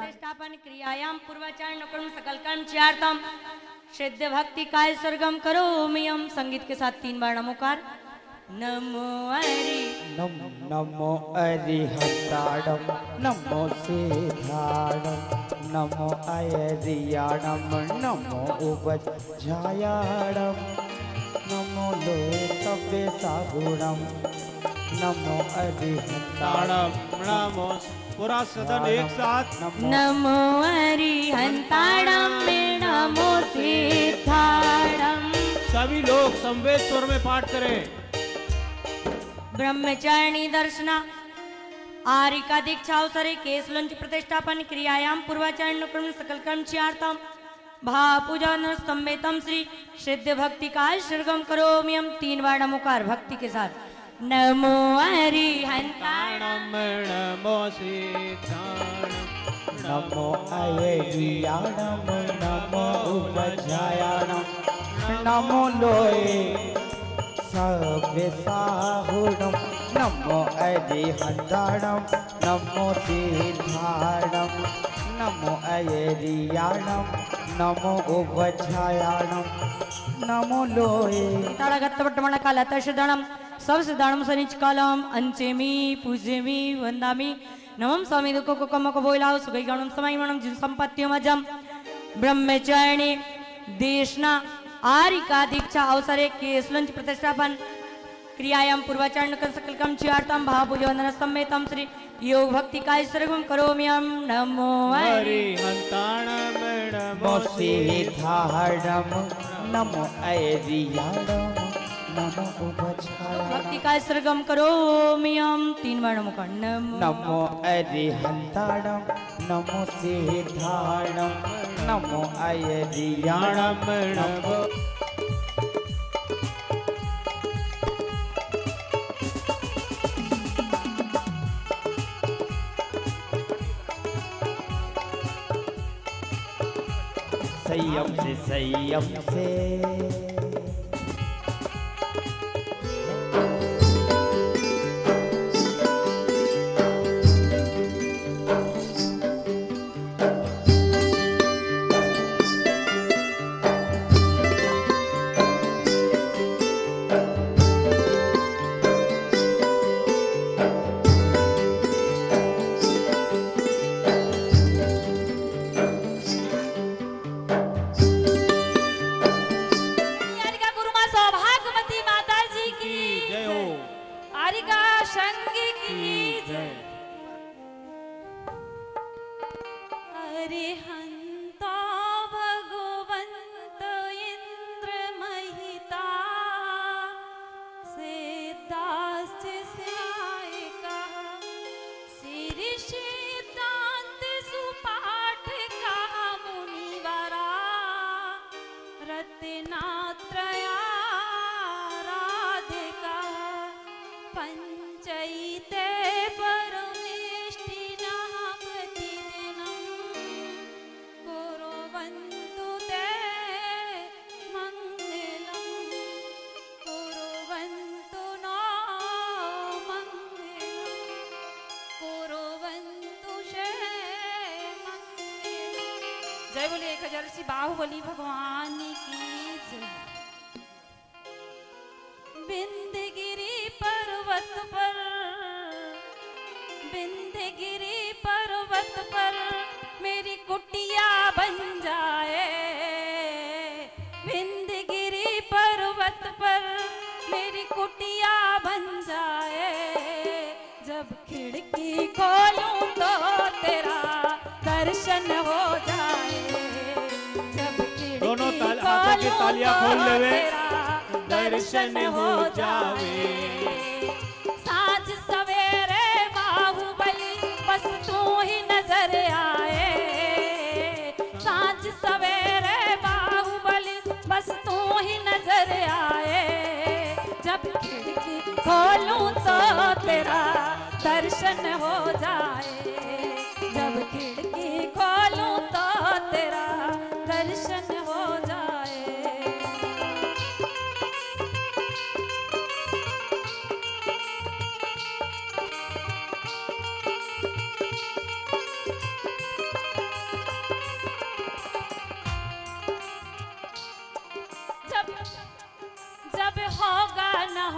प्रतिष्ठापन क्रियायां पूर्वाचरण कर्म सकल कर्म चार्तम श्रद्धा भक्ति काय स्वर्गम करोमि हम। संगीत के साथ 3 बार नमोकार। नमो हरि नमो अरिहताड़म नमो सिद्धाड़म नमो अयरियाड़म नमो उपजायाड़म नमो लोकवे सागुणम नमो अरिहताड़म नमो पूरा सदन एक साथ नमो अरिहंताड़म नमो सिद्धाड़म। सभी लोग संवेद स्वर में पाठ करें। ब्रह्मचारिणी दर्शना आरिका दीक्षा अवसरे केसलंच प्रतिष्ठापन क्रियायां पूर्वाचरण कर्म सकल कर्म चार्तम भापूजा स्तंभेतम श्री सिद्ध भक्ति काल सर्गम करोमि हम। 3 बार नमोकार भक्ति के साथ। नमो अरिहंताड़म नमो सिद्धाड़म नमो अयरियाड़म नमो उपजायाड़म नमो लोए सवेसाहुड़म नमो अरिहंताड़म नमो सिद्धाड़म नमो अयरियाड़म नमो उपजायाड़म नमो लोए ताड़गत्तपट्टमण कालतशदणम सब सिद्धाणम सनिच कालम अंचेमी पूजेमी वंदामी नमम स्वामी दुख को कम को बोलाओ सुगई गणम समय मनम जिन संपत्तियों मजम। ब्रह्मचारिणी देशना आरिका दीक्षा अवसरे केसलंच प्रतिष्ठापन क्रियायां पूर्वाचरण सकल कर्म चार्तम भावपूजन स्तंभेतम श्री योग भक्ति काय सर्वम करोमि हम। नमो अरिहंताड़म नमो सिद्धाड़म नमो अयरियाड़म नमो उपजायाड़म भक्ति काय सर्गम करोमि हम। 3 बार नमो कर नमो अरिहंताड़म नमो सिद्धाड़म नमो अयरियाड़म नमो संयम से जय बोले 1000 बाहुबली भगवान की जय। बिंदगिरी पर्वत पर बिंदगिरी पर्वत पर मेरी कुटिया बन जाए। बिंदगिरी पर्वत पर मेरी कुटिया बन जाए। जब खिड़की खोलूं तो तेरा दर्शन हो जाए। जब दोनों हाथों की तालियां खोल लेवे दर्शन हो जावे। साँझ सवेरे बाहुबली बस तू ही नजर आए। साँझ सवेरे बाहुबली बस तू ही नजर आए। जब खिड़की खोलूं तो तेरा दर्शन हो जाए। जब खिड़की खोलूं तो तेरा दर्शन हो जाए।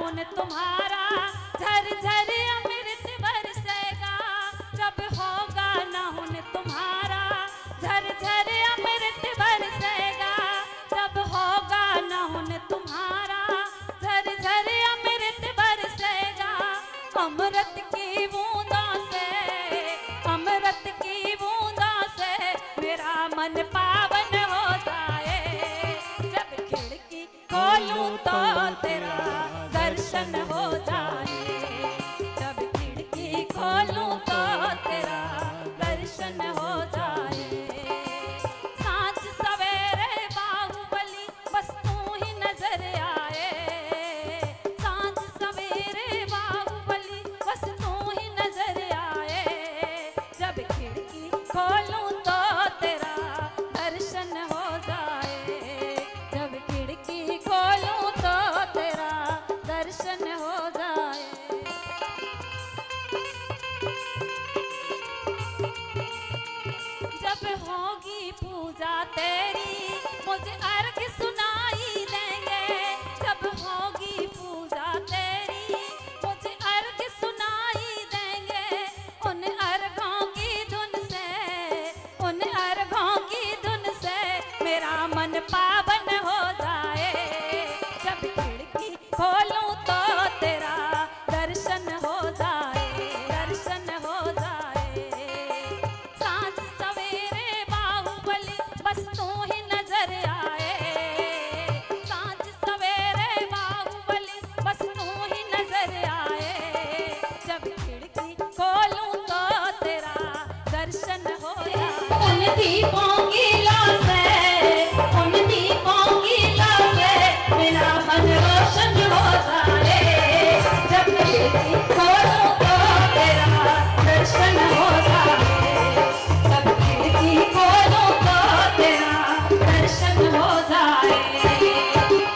उन तुम्हारा, झरझर अमृत बरसेगा जब होगा ना उन तुम्हारा, झरझर अमृत बरसेगा जब होगा ना उन तुम्हारा, झरझर अमृत बरसेगा। अमृत की बूंदों से, अमृत की बूंदों से मेरा मन पावन हो जाए, जब खिड़की खोलूं तो तेरा दर्शन हो जाए, जब खिड़की खोलूं तो तेरा दर्शन हो जाए। सांझ सवेरे बाहुबली बस तू ही नजर आए, सांझ सवेरे बाहुबली बस तू ही नजर आए, जब खिड़की खोलूं तो तेरा दर्शन हो जाए, जब खिड़की खोलूं तो तेरा दर्शन हो जाए। जब होगी पूजा तेरी मुझे अर्घ सुनाई देंगे, जब होगी पूजा तेरी मुझे अर्घ सुनाई देंगे, उन अर्घों की धुन से, उन अर्घों की धुन से मेरा मन पावन हो जाए, जब खिड़की खोलूं तो तेरा दर्शन हो जाए, दर्शन हो जाए। सांझ सवेरे बाहुबली बस तू ही नजर आए, सांझ सवेरे बाहुबली बस तू ही नजर आए, जब खिड़की खोलूं तो तेरा दर्शन हो जाए। उन दीपों की लौ से, उन दीपों की लौ से मेरा मन रोशन हो जाए, जब खिड़की खोलूं तो तेरा दर्शन हो जाए, जब खिड़की खोलूं तो तेरा दर्शन हो जाए।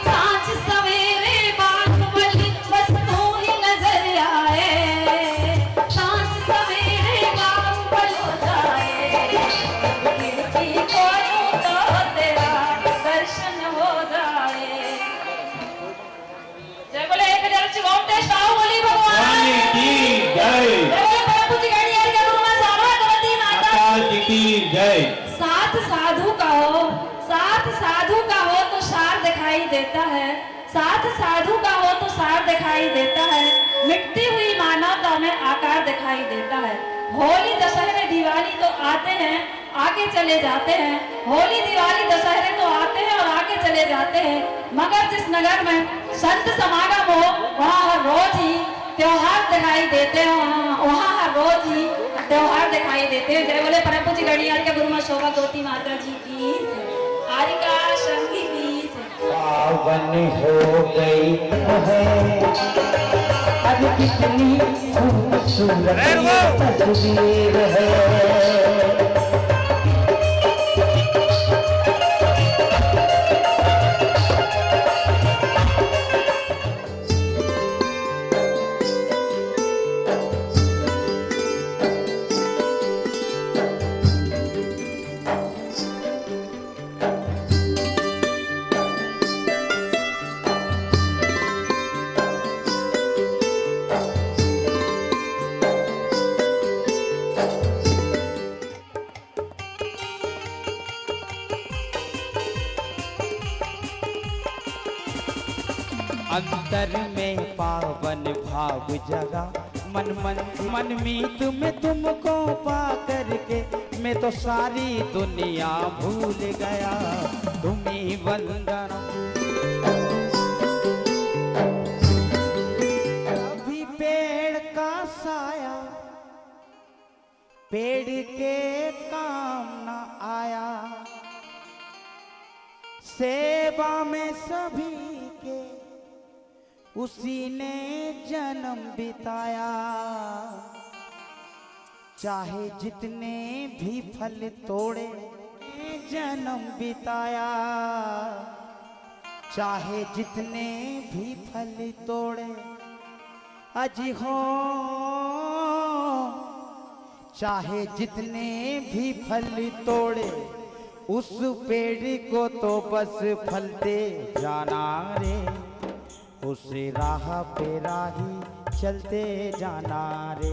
सांझ सवेरे बाहुबली बस तू ही नजर आए, सांझ सवेरे बाहुबली हो जाए, जब खिड़की खोलूं तो तेरा दर्शन हो जाए। जय बोले 1008 गोमटेश बाहुबली भगवान की जय, जय बोले परम पूज्य गणियार के गुरु मां सार्वभौमवती माता अकाल जी की जय। साथ साधु का हो, साथ साधु का हो तो सार दिखाई देता है, साथ साधु का हो तो सार दिखाई देता है, मिटती हुई मानवता में आकार दिखाई देता है। होली दशहरे दिवाली तो आते हैं आके चले जाते हैं, होली दिवाली दशहरे तो आते हैं और आके चले जाते हैं, मगर जिस नगर में संत समागम हो वहाँ हर रोज ही त्योहार दिखाई देते हैं, वहाँ हर रोज ही त्योहार दिखाई देते हैं। जय बोले परम पूज्य गणियार के गुरु मां शोभा गोती माता जी की, आरिका शंगी की जय। पावन हो गई है अब कितनी खूबसूरत तस्वीर है। अंतर में पावन भाव जगा, मन मीत में तुमको पा करके मैं तो सारी दुनिया भूल गया, तुम्ही वंदना। अभी पेड़ का साया पेड़ के काम न आया, सेवा में सभी के उसी ने जन्म बिताया, चाहे जितने भी फल तोड़े जन्म बिताया, चाहे जितने भी फल तोड़े अजी हो, चाहे जितने भी फल तोड़े उस पेड़ को तो बस फल दे जाना रे, उस राह पे राही चलते जाना रे।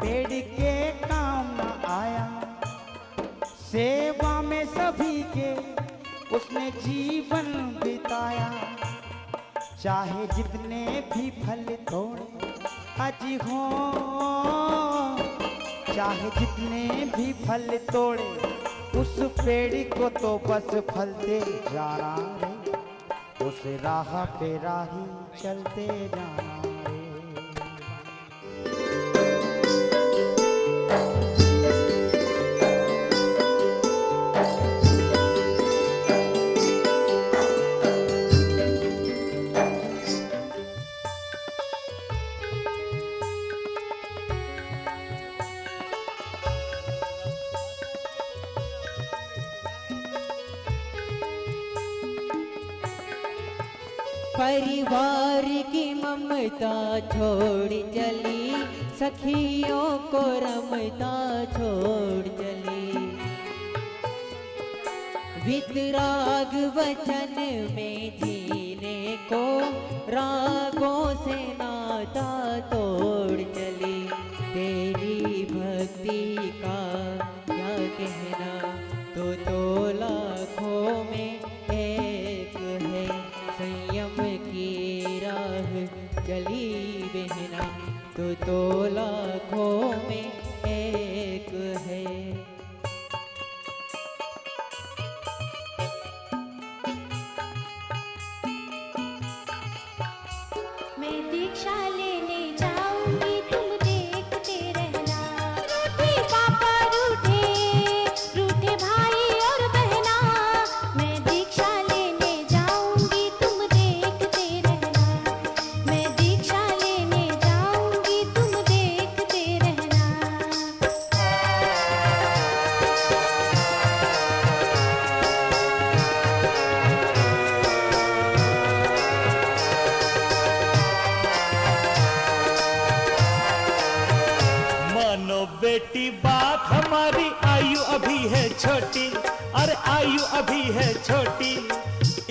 पेड़ के काम न आया, सेवा में सभी के उसने जीवन बिताया। चाहे जितने भी फल तोड़े अजी हो, चाहे जितने भी फल तोड़े उस पेड़ को तो बस फलते जाना रे। उस राह पे राही चलते जाना रे। परिवार की ममता छोड़ चली, सखियों को रमता छोड़ चली। वितराग वचन में जीने को रागों से नाता तोड़ चली। तेरी भक्ति का क्या कहना, तो लाखों में एक है। संयम की राह चली बहना, तो लाखों में एक है। मैं दीक्षा लेने जाऊंगी, तुम देखते रहना। रूठे पापा रूठे, रूठे भाई और बहना। मैं दीक्षा लेने जाऊंगी, तुम देखते रहना। मैं दीक्षा लेने जाऊंगी, तुम देखते रहना। मानो बेटी बात हमारी, आयु अभी है छोटी, अरे आयु अभी है छोटी।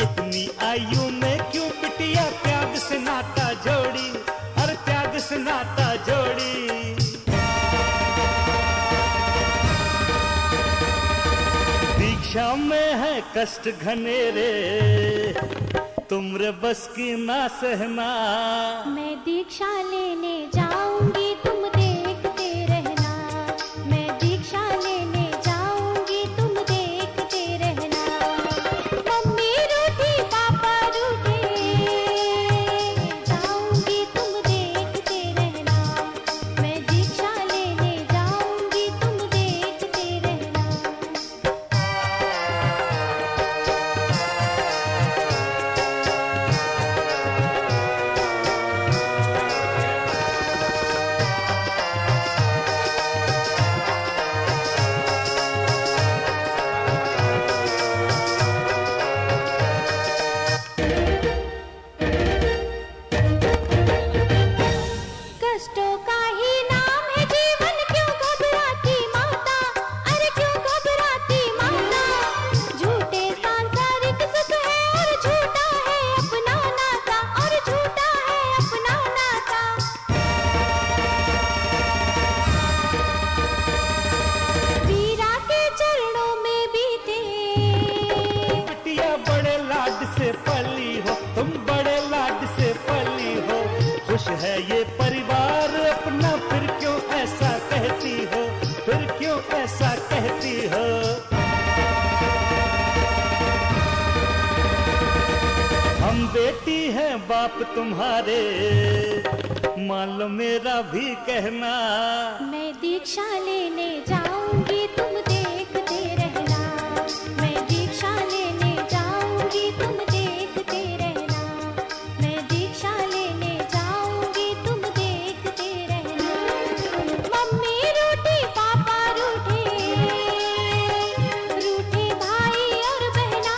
इतनी आयु में क्यों बिटिया त्याग से नाता जोड़ी, अरे त्याग से नाता जोड़ी। दीक्षा में है कष्ट घनेरे, तुमरे बस की ना सहना। मैं दीक्षा लेने जाऊंगी, तुम देखते रहना। मैं दीक्षा लेने जाऊंगी, तुम देखते रहना। मम्मी रूठी पापा रूठे, जाऊंगी तुम देखते रहना। मैं दीक्षा लेने जाऊंगी, तुम देखते रहना। कष्टों का ही नाम है जीवन, क्यों घबराती माता, अरे क्यों घबराती माता। झूठे सांसारिक सुख है और झूठा है अपना नाता, और झूठा है अपना नाता। वीरा के चरणों में बीते, बिटिया बड़े लाड से पली हो, तुम बड़े लाड से पली हो। खुश है ये परिवार अपना, फिर क्यों ऐसा कहती हो, फिर क्यों ऐसा कहती हो। हम बेटी हैं बाप तुम्हारे, मान लो मेरा भी कहना। मैं दीक्षा लेने जाऊंगी, तुम देखते रहना। मैं दीक्षा लेने जाऊंगी, तुम देखते रहना। मैं दीक्षा लेने जाऊंगी, तुम देखते रहना। मम्मी रूठी पापा रूठे, रूठे भाई और बहना।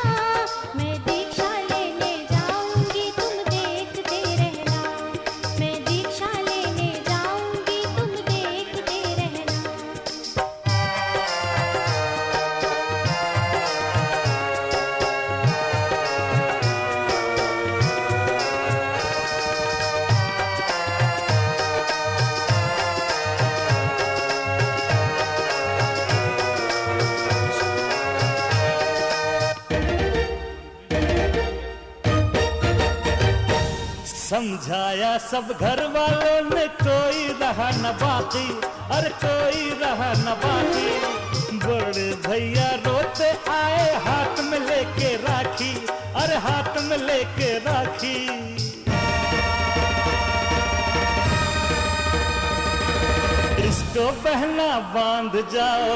मैं दीक्षा लेने जाऊंगी, तुम देखते रहना। मैं दीक्षा लेने जाऊंगी, तुम देखते रहना। समझाया सब घर वालों ने, कोई रहा न बाकी, अरे कोई रहा न बाकी। बड़े भैया रोते आए हाथ में लेके राखी, अरे हाथ में लेके राखी। इसको बहना बांध जाओ,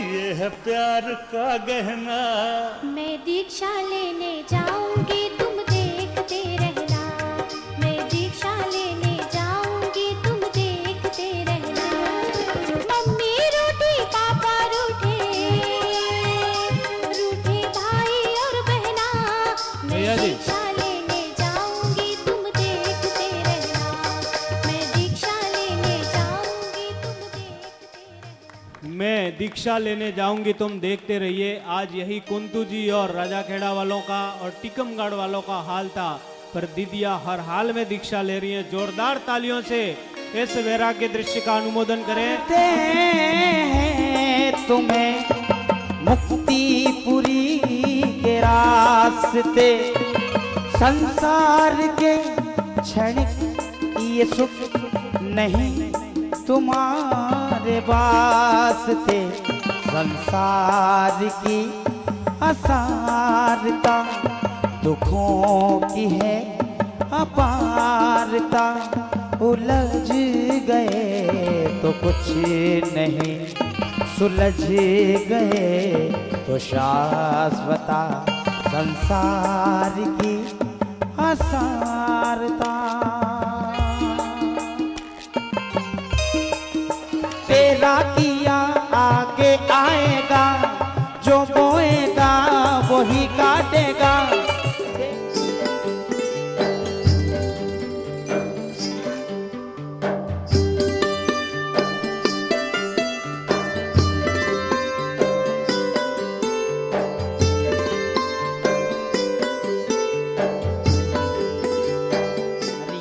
ये है प्यार का गहना। मैं दीक्षा लेने जाऊंगी तुम देखते रहना, मैं दीक्षा लेने जाऊंगी तुम देखते रहना। मम्मी रूठी पापा रूठे, रूठे भाई और बहना, मैं दीक्षा लेने जाऊंगी तुम देखते रहना, मैं दीक्षा लेने जाऊंगी तुम देखते रहना। मैं दीक्षा लेने जाऊंगी तुम देखते रहिए। आज यही कुंतु जी और राजाखेड़ा वालों का और टीकमगढ़ वालों का हाल था, पर दीदिया हर हाल में दीक्षा ले रही हैं। जोरदार तालियों से इस वैराग्य दृश्य का अनुमोदन करें। तुम्हें मुक्तिपुरी के रास्ते, संसार के क्षणिक ये सुख नहीं तुम्हारे वास्ते। संसार की असारता दुखों की है अपारता, उलझ गए तो कुछ नहीं, सुलझ गए तो शाश्वता। संसार की असारता तेरा किया आगे आएगा, जो बोएगा वही काटेगा।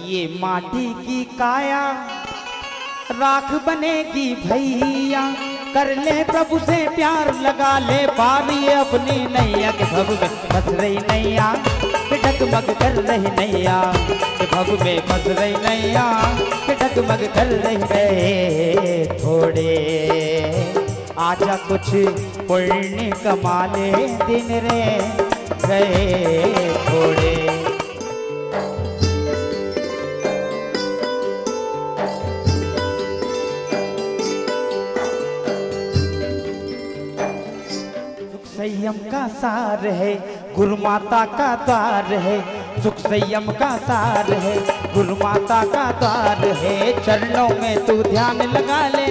ये माटी की काया राख बनेगी भैया, कर ले प्रभु से प्यार, लगा ले पार ये अपनी नैया। के भव में फंस रही नैया, के डगमग कर रही नैया, के भव में फंस रही नैया, के डगमग कर रही गए थोड़े। आजा कुछ पुण्य कमा ले, दिन रे गए थोड़े। संयम का सार है, गुरु माता का द्वार है। सुख संयम का सार है, गुरु माता का द्वार है। चरणों में तू ध्यान लगा ले,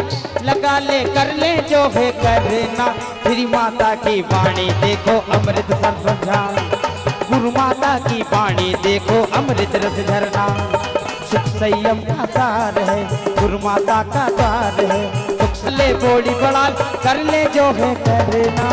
लगा ले, कर ले जो है करना। श्री माता की वाणी देखो अमृत सर्वझा, गुरु माता की वाणी देखो अमृत रस झरना। सुख संयम का सार है, गुरु माता का द्वार है। सुख ले बोली बड़ा, कर ले जो है करना।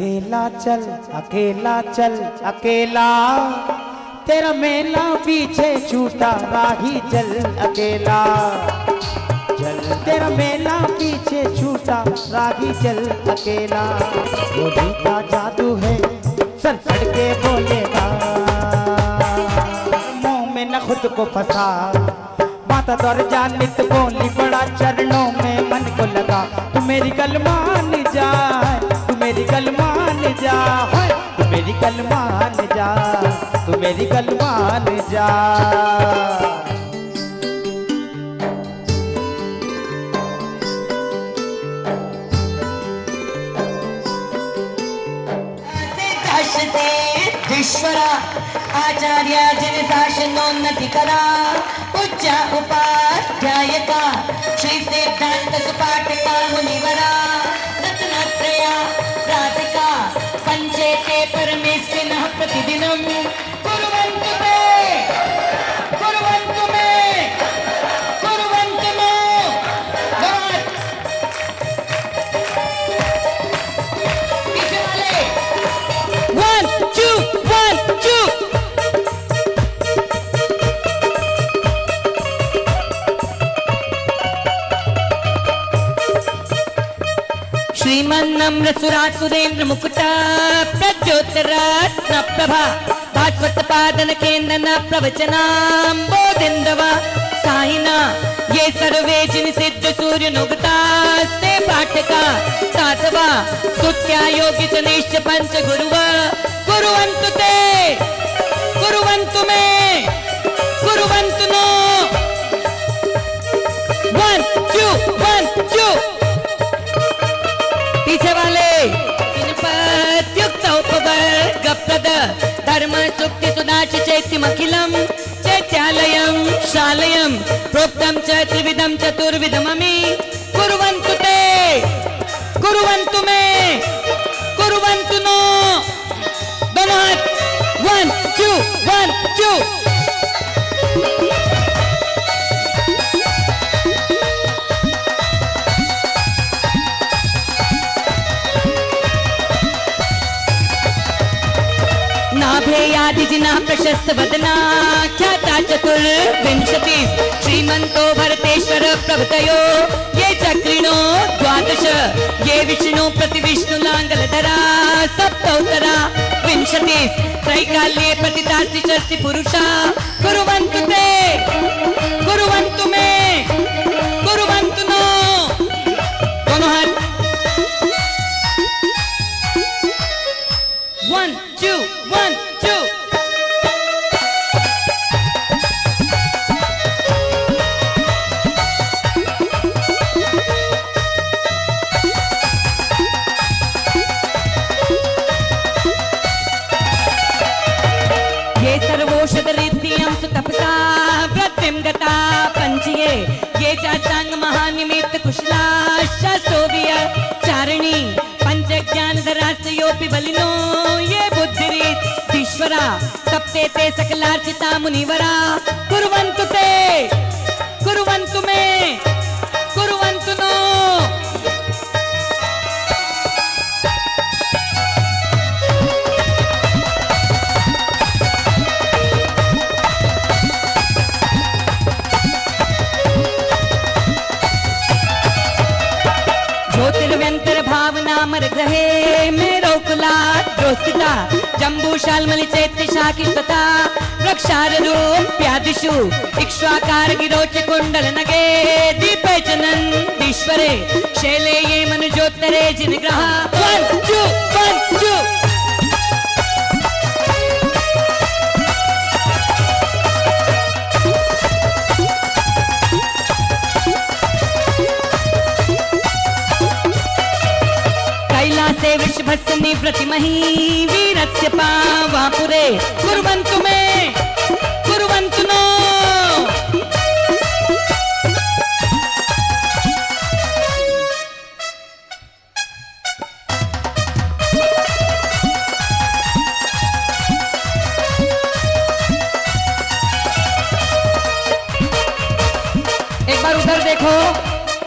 अकेला चल अकेला तेरा मेला पीछे छूटा राही चल अकेला चल तेरा मेला पीछे छूटा राही चल अकेला गोली का जादू है सर चढ़ के बोलेगा मुंह में न खुद को फंसा माता दौर जानित बोली बड़ा चरणों में मन को लगा तू मेरी गल मान जा तू मेरी गल मान जा तू मेरी गल मान जा तू मेरी गल मान जा ईश्वरा आचार्य जिन शासनोन्नति करा उच्च उपाध्यायका श्री सिद्धांत सुपाठका मुनिवरा रत्नत्रया प्रातिका पंचेते परमेश्वरिनः प्रतिदिनं कुर्वन्तु मे श्रीमन्नम्र सुरासुरेन्द्र मुकुट प्रज्योतिरत्न प्रभा भास्वत पादन केंदन प्रवचनाम बोधिंदवा साहिना ये सर्वे जिन सिद्ध सूर्य नुगता से पाठका सातवा स्तुत्या योगी जनेश पंच गुरुव कुरुवन्तु ते कुरुवन्तु मे कुरुवन्तु नो 1 2 1 2 पीछे वाले उपवर्ग प्रद धर्म सुक्ति सुदाच चैत्यमखिलम चैत्यालयम शालयम प्रोक्तम च त्रिविधम चतुर्विधममि कुर्वन्तु ते कुर्वन्तु मे कुर्वन्तु नो दोनों हाथ 1 2 1 2 नाभेयादि जिना प्रशस्त वदना ख्याता चतुर्विंशति श्रीमंतो भरतेश्वर प्रभृतयो ये चक्रिणो 12 ये विष्णु प्रतिविष्णुलांगलधरा सप्तोत्तरा 20 त्रैकाल्ये प्रतितास्ति षष्टि पुरुषा कुर्वन्तु ते कुर्वन्तु मे कुर्वन्तु नो दोनों हाथ 1 2 1 2 ये सर्वौषध रीत्यं सुतपसा वृत्तिं गता पंचये ये चासांग महानिमित्त कुशला शास्त्रोविय चारिणी पंच ज्ञान धरास्योपि बलिनो ये बुद्धिरीत ईश्वरा सप्ते ते सकलार्चिता मुनिवरा कुर्वन्तु ते कुर्वन्तु मे कुर्वन्तु नो ज्योतिर्व्यंतर भावना मर ग्रहे मेरो कुला दोस्तिता जम्बूशालमलि चैत्य शाकिस्तता वृक्षारूप्यादिषु इक्ष्वाकार गिरोच कुंडल नगे दीपे चनन्दीश्वरे शैले ये मनुजोत्तरे जिनग्रह 1 2 1 2 कैलासे वृषभस्य प्रतिमहि वीरस्य पावापुरे कुर्वन्तु मे कुर्वन्तु नो एक बार उधर देखो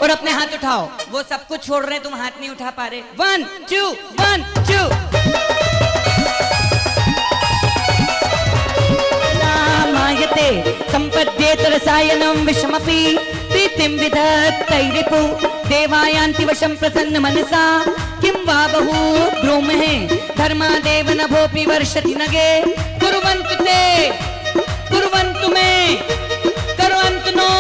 और अपने हाथ उठाओ। वो सब कुछ छोड़ रहे, तुम हाथ नहीं उठा पा रहे। 1 2 1 2 मायते संपद्येत रसायनं विषमपि प्रीतिं विधत्तैरिपु देवायान्ति वशं प्रसन्न मनसा किं वा बहु ब्रूमहे धर्मादेव नभोऽपि वर्षति नगे कुर्वन्तु ते कुर्वन्तु मे कुर्वन्तु नो।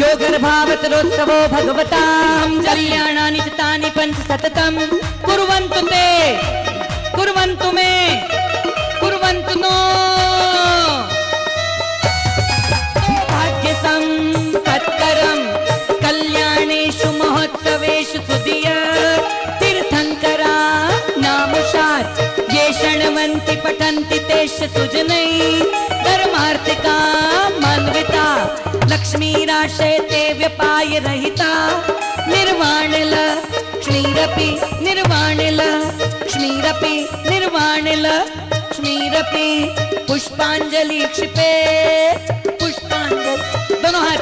योगर्भावतरोत्सवो भगवतां कल्याणानि च तानि पञ्च सततं कुर्वन्तु ते कुर्वन्तु मे कुर्वन्तु नो। भाग्यसम्पत्करं कल्याणेषु महोत्सवेषु सुधिय तीर्थङ्करा नामुषात् ये शृण्वन्ति पठन्ति तेषु सुजनै धर्मार्थिका मान्विता लक्ष्मीराशे ते व्यपाय रहिता निर्वाणिल क्ष्मीरपि निर्वाणिल क्ष्मीरपि निर्वाणिल क्ष्मीरपि पुष्पांजलि क्षिपे पुष्पांजलि दोनों हाथ।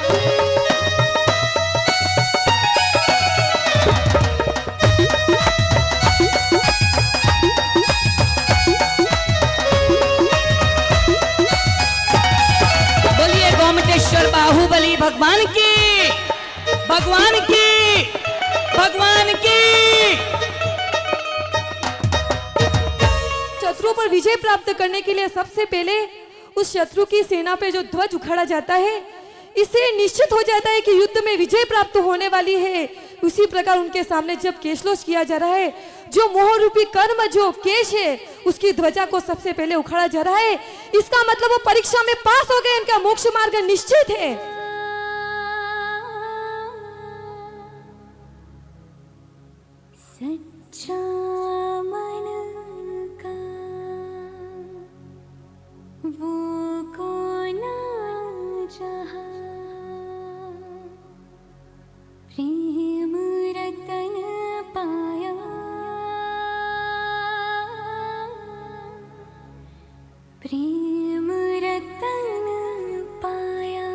बाहुबली भगवान की भगवान की भगवान की। शत्रु पर विजय प्राप्त करने के लिए सबसे पहले उस शत्रु की सेना पे जो ध्वज उखाड़ा जाता है, इससे निश्चित हो जाता है कि युद्ध में विजय प्राप्त होने वाली है। उसी प्रकार उनके सामने जब केशलोच किया जा रहा है, जो मोह रूपी कर्म जो केश है उसकी ध्वजा को सबसे पहले उखाड़ा जा रहा है, इसका मतलब वो परीक्षा में पास हो गए, इनका मोक्ष मार्ग निश्चित है। सच्चा मन का वो कौन जहां प्रेम रतन पाया प्रेम रतन पाया।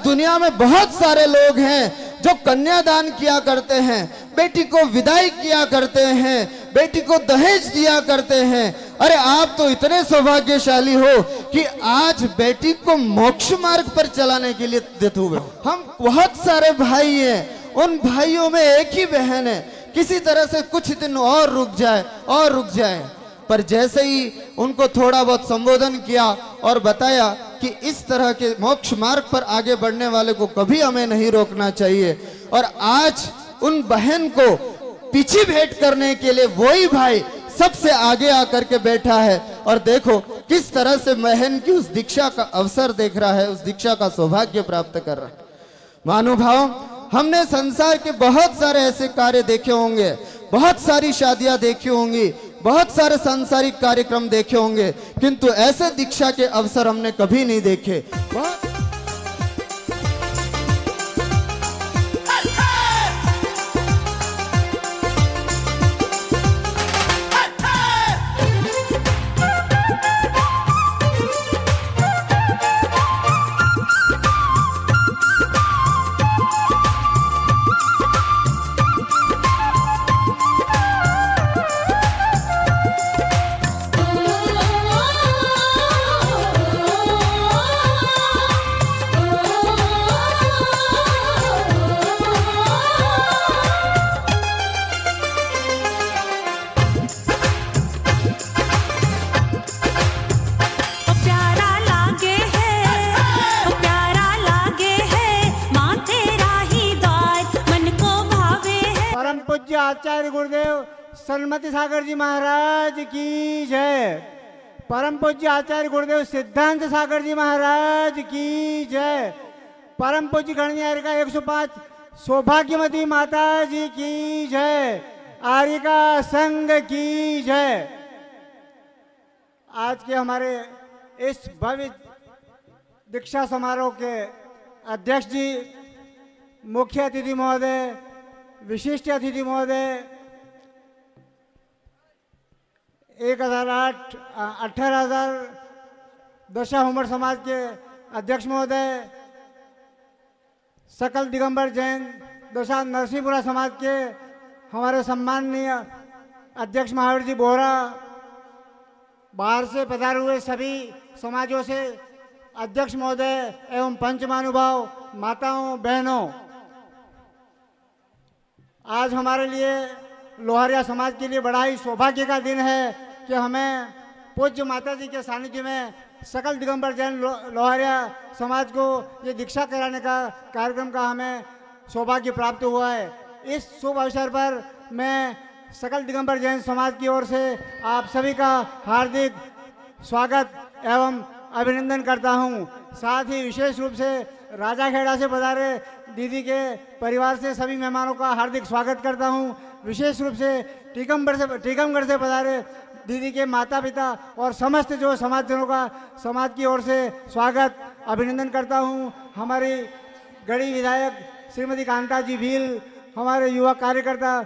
दुनिया में बहुत सारे लोग हैं जो कन्यादान किया करते हैं, बेटी को विदाई किया करते हैं, बेटी को दहेज दिया करते हैं। अरे आप तो इतने सौभाग्यशाली हो कि आज बेटी को मोक्ष मार्ग पर चलाने के लिए देते हुए हम बहुत सारे भाई हैं, उन भाइयों में एक ही बहन है, किसी तरह से कुछ दिन और रुक जाए पर जैसे ही उनको थोड़ा बहुत संबोधन किया और बताया कि इस तरह के मोक्ष मार्ग पर आगे बढ़ने वाले को कभी हमें नहीं रोकना चाहिए, और आज उन बहन को पीछे भेंट करने के लिए वही भाई सबसे आगे आकर के बैठा है। और देखो किस तरह से बहन की उस दीक्षा का अवसर देख रहा है, उस दीक्षा का सौभाग्य प्राप्त कर रहा है। महानुभाव, हमने संसार के बहुत सारे ऐसे कार्य देखे होंगे, बहुत सारी शादियां देखी होंगी, बहुत सारे सांसारिक कार्यक्रम देखे होंगे, किंतु ऐसे दीक्षा के अवसर हमने कभी नहीं देखे। आचार्य गुरुदेव सन्मति सागर जी महाराज की जय। परम पूज्य आचार्य गुरुदेव सिद्धांत सागर जी महाराज की जय। परम पूज्य गणनियारिका 105 सौभाग्यवती माता जी की जय। आर्यिका संघ की जय। आज के हमारे इस भव्य दीक्षा समारोह के अध्यक्ष जी, मुख्य अतिथि महोदय, विशिष्ट अतिथि महोदय, 18,000 दशा हुमर समाज के अध्यक्ष महोदय, सकल दिगंबर जैन दशा नरसिंहपुरा समाज के हमारे सम्माननीय अध्यक्ष महावीर जी बोहरा, बाहर से पधारे हुए सभी समाजों से अध्यक्ष महोदय एवं पंच महानुभाव, माताओं बहनों, आज हमारे लिए लोहारिया समाज के लिए बड़ा ही सौभाग्य का दिन है कि हमें पूज्य माता जी के सानिध्य में सकल दिगंबर जैन लोहारिया समाज को ये दीक्षा कराने का कार्यक्रम का हमें सौभाग्य प्राप्त हुआ है। इस शुभ अवसर पर मैं सकल दिगंबर जैन समाज की ओर से आप सभी का हार्दिक स्वागत एवं अभिनंदन करता हूं। साथ ही विशेष रूप से राजाखेड़ा से पधारे दीदी के परिवार से सभी मेहमानों का हार्दिक स्वागत करता हूं। विशेष रूप से टीकमगढ़ से पधारे दीदी के माता पिता और समस्त जो समाजजनों का समाज की ओर से स्वागत अभिनंदन करता हूं। हमारी गढ़ी विधायक श्रीमती कांता जी भील, हमारे युवा कार्यकर्ता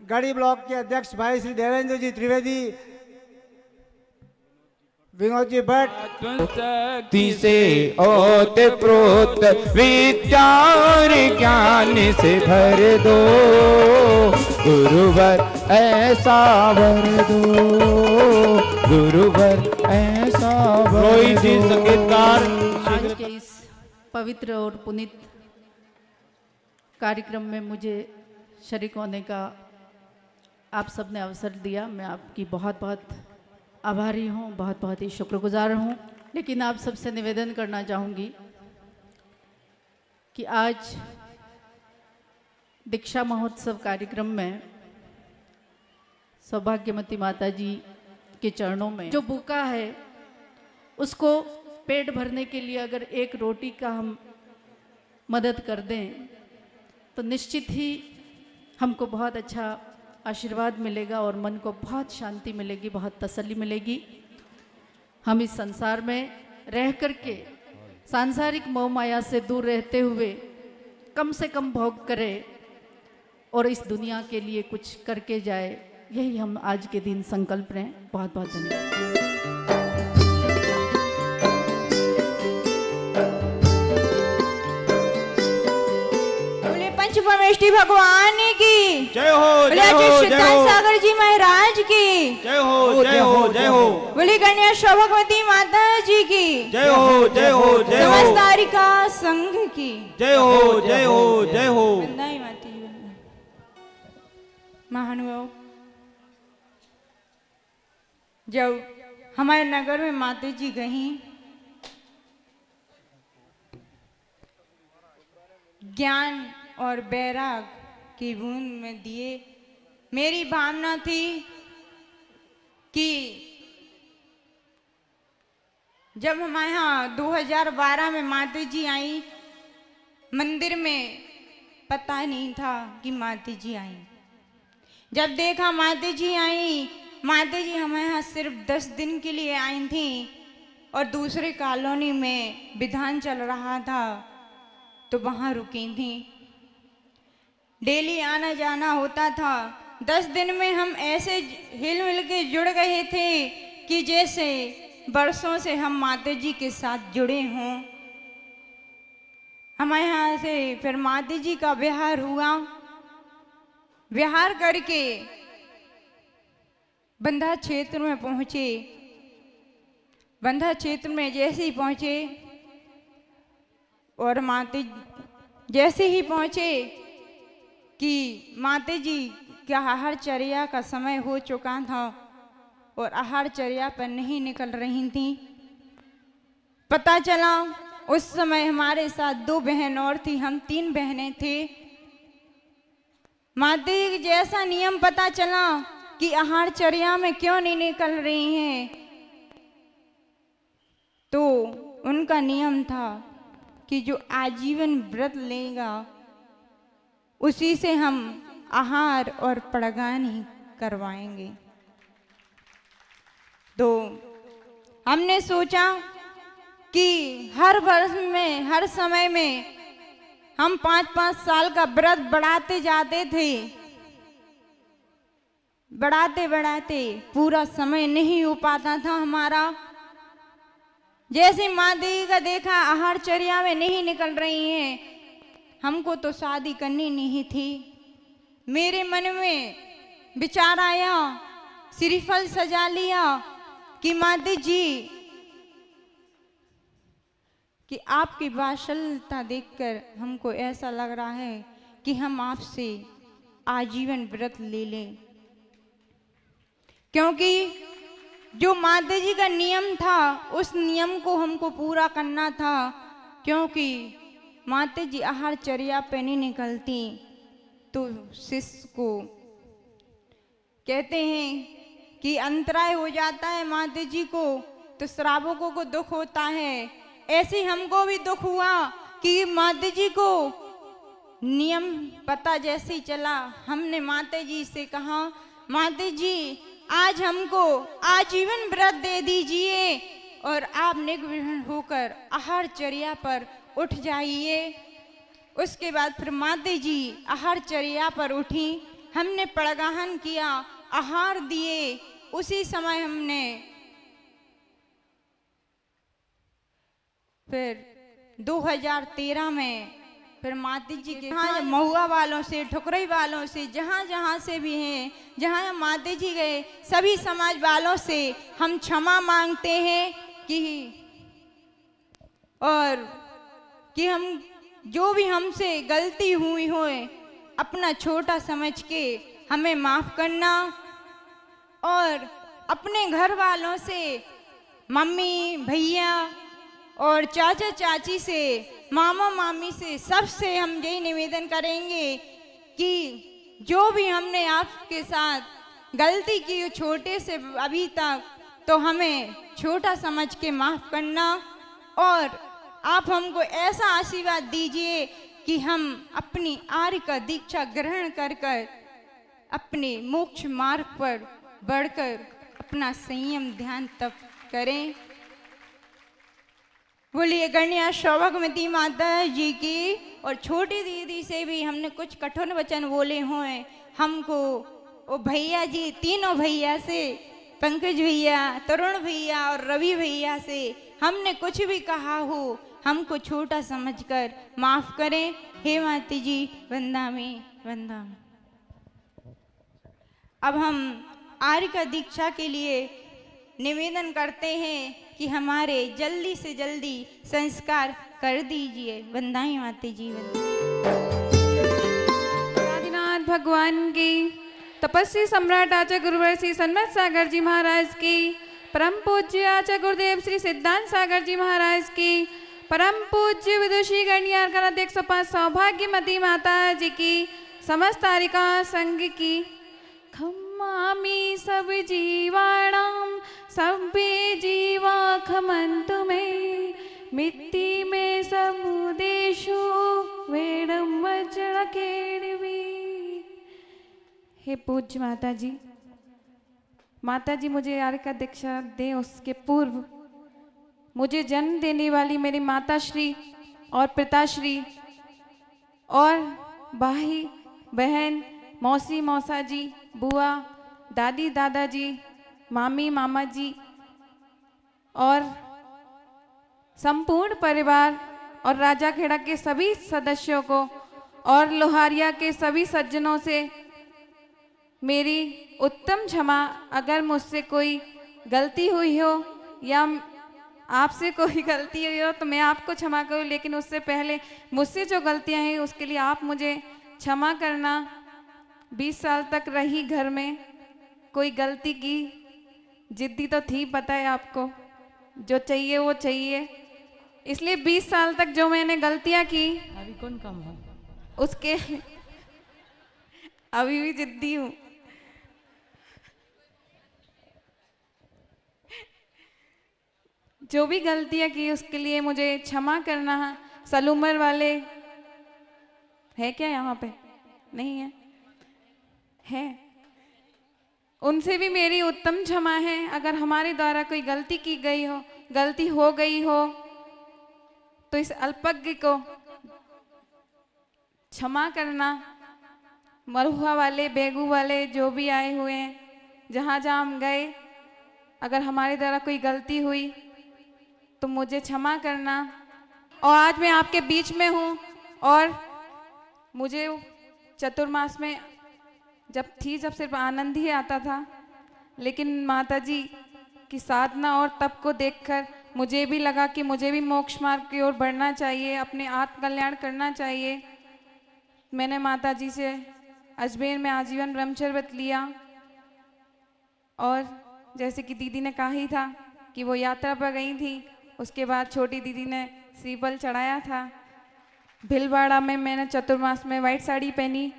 गढ़ी ब्लॉक के अध्यक्ष भाई श्री देवेंद्र जी त्रिवेदी, विनोद जी भट्ट से ओत प्रोत विचार ज्ञान से भर दो, गुरुवर ऐसा वर दो, गुरुवर ऐसा वर दो। संगीतकार आज के इस पवित्र और पुनीत कार्यक्रम में मुझे शरीक होने का आप सबने अवसर दिया। मैं आपकी बहुत बहुत आभारी हूँ, बहुत बहुत ही शुक्रगुजार हूँ। लेकिन आप सबसे निवेदन करना चाहूँगी कि आज दीक्षा महोत्सव कार्यक्रम में सौभाग्यवती माता जी के चरणों में जो भूखा है उसको पेट भरने के लिए अगर एक रोटी का हम मदद कर दें तो निश्चित ही हमको बहुत अच्छा आशीर्वाद मिलेगा और मन को बहुत शांति मिलेगी, बहुत तसल्ली मिलेगी। हम इस संसार में रह करके सांसारिक मोह माया से दूर रहते हुए कम से कम भोग करें और इस दुनिया के लिए कुछ करके जाए, यही हम आज के दिन संकल्प लें। बहुत बहुत धन्यवाद। परमेष्टि भगवान की जय हो, जय हो, जय हो। सागर जी महाराज की जय हो, जय हो, जय हो। बोली कन्या सौभाग्यवती माता जी की जय हो, जय हो, जय हो। समस्त आर्यिका संघ की जय हो, जय हो, जय हो। वंदना माता जी। महानुभाव, जब हमारे नगर में माता जी गई, ज्ञान और बैराग की बूंद में दिए, मेरी भावना थी कि जब हमारे यहाँ 2012 में माता जी आई मंदिर में, पता नहीं था कि माता जी आई। जब देखा माता जी आई, माता जी हमारे यहाँ सिर्फ 10 दिन के लिए आई थी और दूसरे कॉलोनी में विधान चल रहा था तो वहाँ रुकी थी। डेली आना जाना होता था। 10 दिन में हम ऐसे हिल मिल के जुड़ गए थे कि जैसे बरसों से हम माता जी के साथ जुड़े हों। हमारे यहाँ से फिर माता जी का विहार हुआ। विहार करके बंधा क्षेत्र में पहुँचे। बंधा क्षेत्र में जैसे ही पहुँचे और माता जैसे ही पहुँचे कि माता जी का आहार चर्या का समय हो चुका था और आहार चर्या पर नहीं निकल रही थी। पता चला उस समय हमारे साथ 2 बहन और थी, हम 3 बहनें थे। माता जी जैसा नियम पता चला कि आहारचर्या में क्यों नहीं निकल रही हैं, तो उनका नियम था कि जो आजीवन व्रत लेगा उसी से हम आहार और पड़गान ही करवाएंगे। तो हमने सोचा कि हर वर्ष में, हर समय में हम 5-5 साल का व्रत बढ़ाते जाते थे, बढ़ाते बढ़ाते पूरा समय नहीं हो पाता था हमारा। जैसे माँ देवी का देखा आहारचर्या में नहीं निकल रही हैं, हमको तो शादी करनी नहीं थी। मेरे मन में विचार आया, श्रीफल सजा लिया कि माता जी कि आपकी वात्सल्यता देखकर हमको ऐसा लग रहा है कि हम आपसे आजीवन व्रत ले लें, क्योंकि जो माता जी का नियम था उस नियम को हमको पूरा करना था। क्योंकि माता जी आहारचर्या पे नहीं निकलती तो शिष्य को कहते हैं कि अंतराय हो जाता है, माता जी को तो श्रावकों को दुख होता है। ऐसे हमको भी दुख हुआ कि माता जी को नियम पता जैसे ही चला, हमने माता जी से कहा, माता जी आज हमको आजीवन व्रत दे दीजिए और आप निर्विघ्न होकर आहारचर्या पर उठ जाइए। उसके बाद फिर माता जी आहारचर्या पर उठी, हमने पड़गाहन किया, आहार दिए। उसी समय हमने फिर 2013 में फिर माता जी के यहाँ महुआ वालों से, ठुकरई वालों से, जहाँ जहाँ से भी हैं, जहाँ माता जी गए सभी समाज वालों से हम क्षमा मांगते हैं कि हम जो भी हमसे गलती हुई हो अपना छोटा समझ के हमें माफ करना। और अपने घर वालों से, मम्मी भैया और चाचा चाची से, मामा मामी से, सबसे हम यही निवेदन करेंगे कि जो भी हमने आपके साथ गलती की छोटे से अभी तक, तो हमें छोटा समझ के माफ करना और आप हमको ऐसा आशीर्वाद दीजिए कि हम अपनी आर्य का दीक्षा ग्रहण कर कर अपने मोक्ष मार्ग पर बढ़कर अपना संयम ध्यान तप करें। बोलिए गणिया सौभाग्यवती माता जी की। और छोटी दीदी से भी हमने कुछ कठोर वचन बोले हुए, हमको वो भैया जी, तीनों भैया से, पंकज भैया, तरुण भैया और रवि भैया से हमने कुछ भी कहा हो हमको छोटा समझकर माफ करें। हे माता जी वंदामी वंदामी। अब हम आर्य का दीक्षा के लिए निवेदन करते हैं कि हमारे जल्दी से जल्दी संस्कार कर दीजिए। वंदाई माता जी आदिनाथ भगवान की, तपस्वी सम्राट आचार्य गुरुवर श्री सन्मत सागर जी महाराज की, परम पूज्य आचार्य गुरुदेव श्री सिद्धांत सागर जी महाराज की, परम पूज्य विदुषी गणियार अध्यक्ष सौभाग्यमती माता जी की, समस्त आरिका संघ की। खम्मामि सब जीवाणाम सभ्ये जीवा खमन्तु मे, मिट्टी में समुदेशु वेदम वज्र केणवी। हे पूज्य माता जी मुझे आर्य का दीक्षा दें। उसके पूर्व मुझे जन्म देने वाली मेरी माता श्री और पिताश्री और भाई बहन, मौसी मौसा जी, बुआ दादी दादाजी, मामी मामा जी और संपूर्ण परिवार और राजा खेड़ा के सभी सदस्यों को और लोहारिया के सभी सज्जनों से मेरी उत्तम क्षमा। अगर मुझसे कोई गलती हुई हो या आपसे कोई गलती हुई हो तो मैं आपको क्षमा करूं, लेकिन उससे पहले मुझसे जो गलतियां हैं उसके लिए आप मुझे क्षमा करना। 20 साल तक रही घर में, कोई गलती की, जिद्दी तो थी, पता है आपको, जो चाहिए वो चाहिए, इसलिए 20 साल तक जो मैंने गलतियां की अभी कौन काम है उसके अभी भी जिद्दी हूँ। जो भी गलतियाँ की उसके लिए मुझे क्षमा करना। सलूमर वाले है क्या यहाँ पे? नहीं है? है। उनसे भी मेरी उत्तम क्षमा है। अगर हमारे द्वारा कोई गलती की गई हो, गलती हो गई हो, तो इस अल्पज्ञ को क्षमा करना। मरुआ वाले, बेगू वाले जो भी आए हुए हैं, जहाँ जहाँ हम गए, अगर हमारे द्वारा कोई गलती हुई तो मुझे क्षमा करना। और आज मैं आपके बीच में हूँ और मुझे चतुर्मास में जब सिर्फ आनंद ही आता था, लेकिन माताजी की साधना और तप को देखकर मुझे भी लगा कि मुझे भी मोक्ष मार्ग की ओर बढ़ना चाहिए, अपने आत्म कल्याण करना चाहिए। मैंने माताजी से अजमेर में आजीवन ब्रह्मचर्य व्रत लिया और जैसे कि दीदी ने कहा ही था कि वो यात्रा पर गई थी, उसके बाद छोटी दीदी ने श्रीफल चढ़ाया था। भीलवाड़ा में मैंने चतुर्मास में वाइट साड़ी पहनी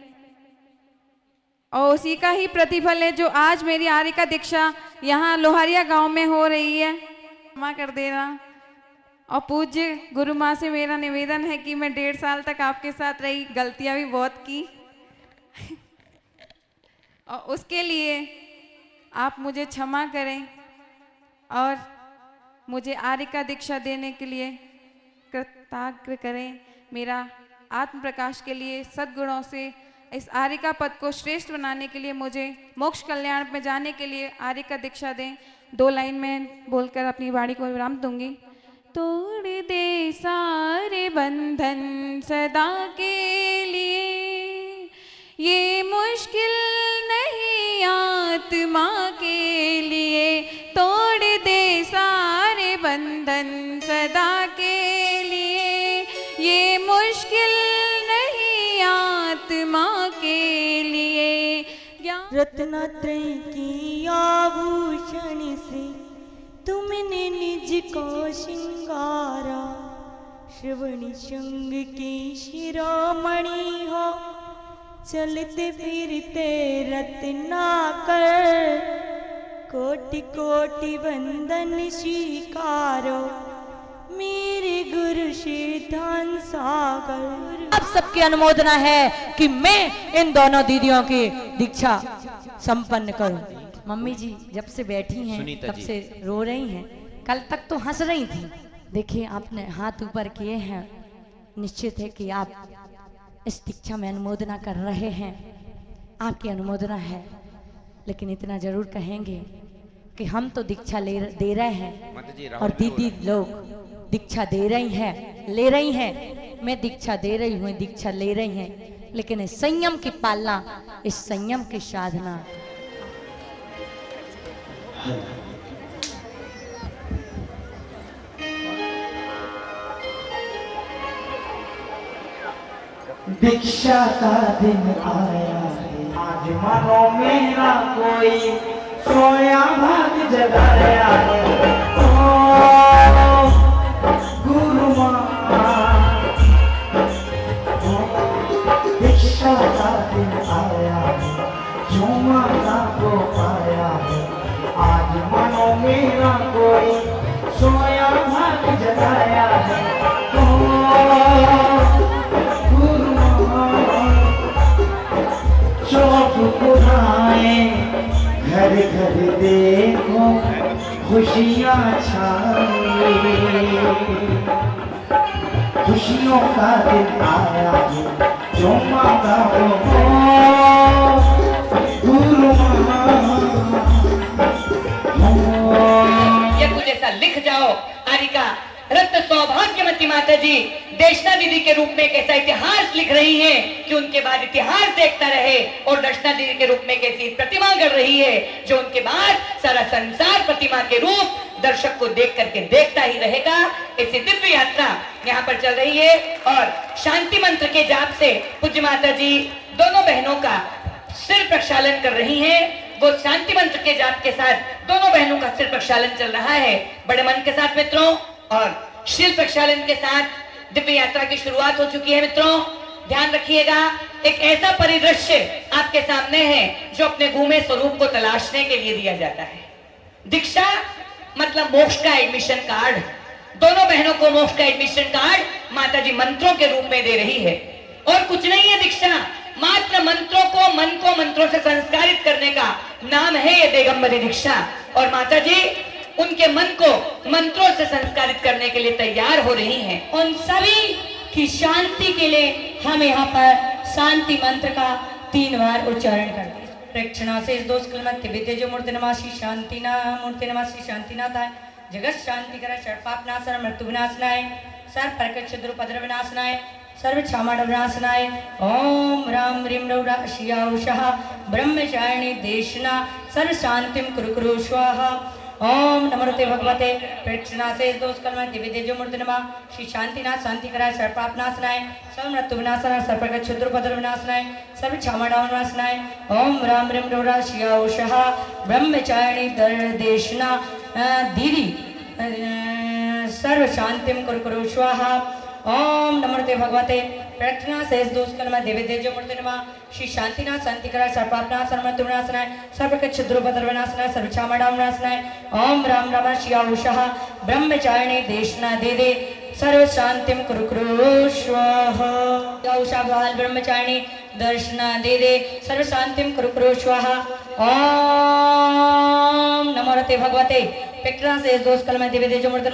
और उसी का ही प्रतिफल है जो आज मेरी आर्य का दीक्षा यहाँ लोहारिया गांव में हो रही है। क्षमा कर देना। और पूज्य गुरु माँ से मेरा निवेदन है कि मैं 1.5 साल तक आपके साथ रही, गलतियाँ भी बहुत की और उसके लिए आप मुझे क्षमा करें और मुझे आर्य का दीक्षा देने के लिए कृतज्ञ करें। मेरा आत्म प्रकाश के लिए सद्गुणों से इस आर्य का पद को श्रेष्ठ बनाने के लिए, मुझे मोक्ष कल्याण में जाने के लिए आर्य का दीक्षा दें। 2 लाइन में बोलकर अपनी वाणी को विराम दूंगी। तोड़ दे सारे बंधन सदा के लिए, ये मुश्किल नहीं आत्मा के लिए। तोड़ दे सारे बंधन सदा के लिए, ये मुश्किल नहीं आत्मा के लिए। रत्नत्रय की आभूषण से तुमने निज को श्रृंगारा, श्रवण शृंग की शिरोमणि हो, चलते फिरते रत्नाकर, कोटि कोटि वंदन स्वीकारो, मेरे गुरु सिद्धांत सागर। अब सबकी अनुमोदना है कि मैं इन दोनों दीदियों की दीक्षा संपन्न करूं। मम्मी जी जब से बैठी हैं तब से रो रही हैं, कल तक तो हंस रही थी। देखिए आपने हाथ ऊपर किए हैं, निश्चित है कि आप इस दीक्षा में अनुमोदना कर रहे हैं, आपकी अनुमोदना है। लेकिन इतना जरूर कहेंगे कि हम तो दीक्षा दे रहे हैं और दीदी लोग दीक्षा दे रही हैं, ले रही हैं। मैं दीक्षा दे रही हूँ, दीक्षा ले रही हैं, लेकिन इस संयम की पालना, इस संयम की साधना। दीक्षा का दिन आया है, आज मानो मेरा कोई सोया भाग जगाया है। ओ गुरु माँ, दीक्षा का दिन आया है, जो माता को पाया है। आज मानो मेरा कोई सोया भाग जगाया है। चौक बुलाए, घर घर देखो खुशियाँ छाए, खुशियों का दिन आया है, जो माता हो गुरु ये कुछ ऐसा लिख जाओ। आरिका रत्न सौभाग्यवती माता जी देशना दीदी के रूप में एक ऐसा इतिहास लिख रही हैं कि उनके बाद इतिहास देखता रहे, और दर्शना दीदी के रूप में एक ऐसी प्रतिमा गढ़ रही है जो उनके बाद सारा संसार प्रतिमा के रूप दर्शक को देख करके देखता ही रहेगा। ऐसी दिव्य यात्रा यहाँ पर चल रही है और शांति मंत्र के जाप से पूज्य माता जी दोनों बहनों का सिर प्रक्षालन कर रही हैं। वो शांति मंत्र के जाप के साथ दोनों बहनों का सिर प्रक्षालन चल रहा है बड़े मन के साथ मित्रों। और शील प्रक्षालन के साथ दिव्य यात्रा की शुरुआत हो चुकी है मित्रों। ध्यान रखिएगा, एक ऐसा परिदृश्य आपके सामने है जो अपने गुमे स्वरूप को तलाशने के लिए दिया जाता है। दीक्षा मतलब मोक्ष का एडमिशन कार्ड। दोनों बहनों को मोक्ष का एडमिशन कार्ड माताजी मंत्रों के रूप में दे रही है। और कुछ नहीं है दीक्षा, मात्र मंत्रों को, मन को मंत्रों से संस्कारित करने का नाम है ये दिगंबरी दीक्षा। और माताजी उनके मन को मंत्रों से संस्कारित करने के लिए तैयार हो रही हैं। उन सभी की शांति के लिए हम यहाँ पर शांति मंत्र का 3 बार उच्चारण करते हैं। प्रेक्षणा से इस दोष कलमत विद्य जो मूर्ति नमासी शांति नाथाय जगत शांति कर षटपापनाशन मृत्यु विनाशनाय सर्व प्रकट क्षुद्र उपद्रव विनाशनाय सर्व क्षमाड विनाशनाय ओम राम ह्रीम रौरा शियाउषः ब्रह्मचारिणी देशना सर्व शांतिम कुरु कुरु स्वाहा ओम नमोते भगवते प्रेक्षणा से दोष कलम दिव्य जो मूर्ति नमा श्री शांतिनाथ शांति कराय सर्वपापनाशनाय सर्व मृत्यु विनाशनाय सर्व प्रकट क्षुद्र उपद्रव विनाशनाय सर्व क्षमाड विनाशनाय ओम राम ह्रीम रौरा शियाउषः ब्रह्मचारिणी देशना दीदी सर्व शांतिम कुरु कुरु स्वाहा ओम नमोते भगवते प्रार्थना से दोष कलमा देवी जो मूर्ति नमा श्री शांतिनाथ शांति करा सर्वपापनाश सर्वमृत्यु विनाशनाय सर्व क्षुद्र उपद्रव विनाशनाय सर्व क्षमाड विनाशनाय ओम राम राम शियाउषः ब्रह्मचारिणी देशना दे सर्व शांतिम कुरु कुरु स्वाहा उषा बाल ब्रह्मचारिणी दर्शना दे सर्व शांतिम कुरु कुरु स्वाहा ओम नमोते भगवते पेक्ट्रा से दोष कल में देवी जो मूर्ति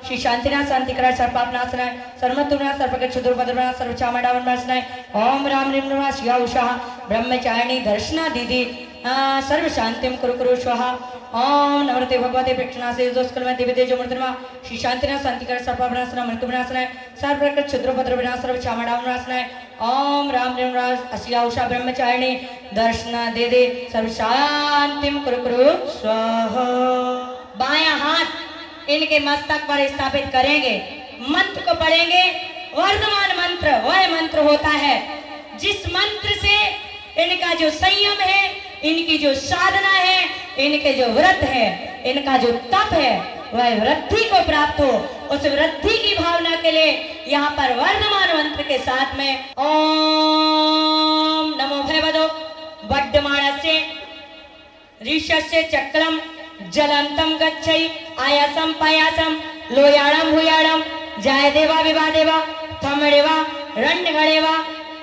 श्री शांतिनाथ शांति करा सर्वपापनाशनाय सर्वमृत्युनाश सर्व क्षुद्र उपद्रव सर्व क्षमाड विनाशनाय ओम राम ह्रीम नमः शिवाउषः ब्रह्मचारिणी दर्शना दीदी सर्व शांतिम कुरु कुरु स्वाहा ओम नमोते भगवते प्रेक्षणा से दोष कल में देवी जो मूर्ति श्री शांतिनाथ शांति कर सर्वपापनाशनाय मृत्यु विनाशनाय सर्व प्रकट क्षुद्र उपद्रव विनाश सर्व क्षमाड विनाशनाय ओम राम ह्रीम शिवाउषः ब्रह्मचारिणी दर्शना दे सर्व शांतिम कुरु कुरु स्वाहा। बायां हाथ इनके मस्तक पर स्थापित करेंगे, मंत्र को पढ़ेंगे। वर्धमान मंत्र वह मंत्र होता है जिस मंत्र से इनका जो संयम है, इनकी जो साधना है, इनके जो व्रत है, इनका जो तप है, वह वृद्धि को प्राप्त हो। उस वृद्धि की भावना के लिए यहाँ पर वर्धमान मंत्र के साथ में ओम नमो भगवतो वड्डमाणस्य ऋषस्य चक्रम जलंतम गच्छै आयासम पायासम लोयाड़म भूयाड़म जाय देवा विवा देवा थमड़ेवा रंड गड़ेवा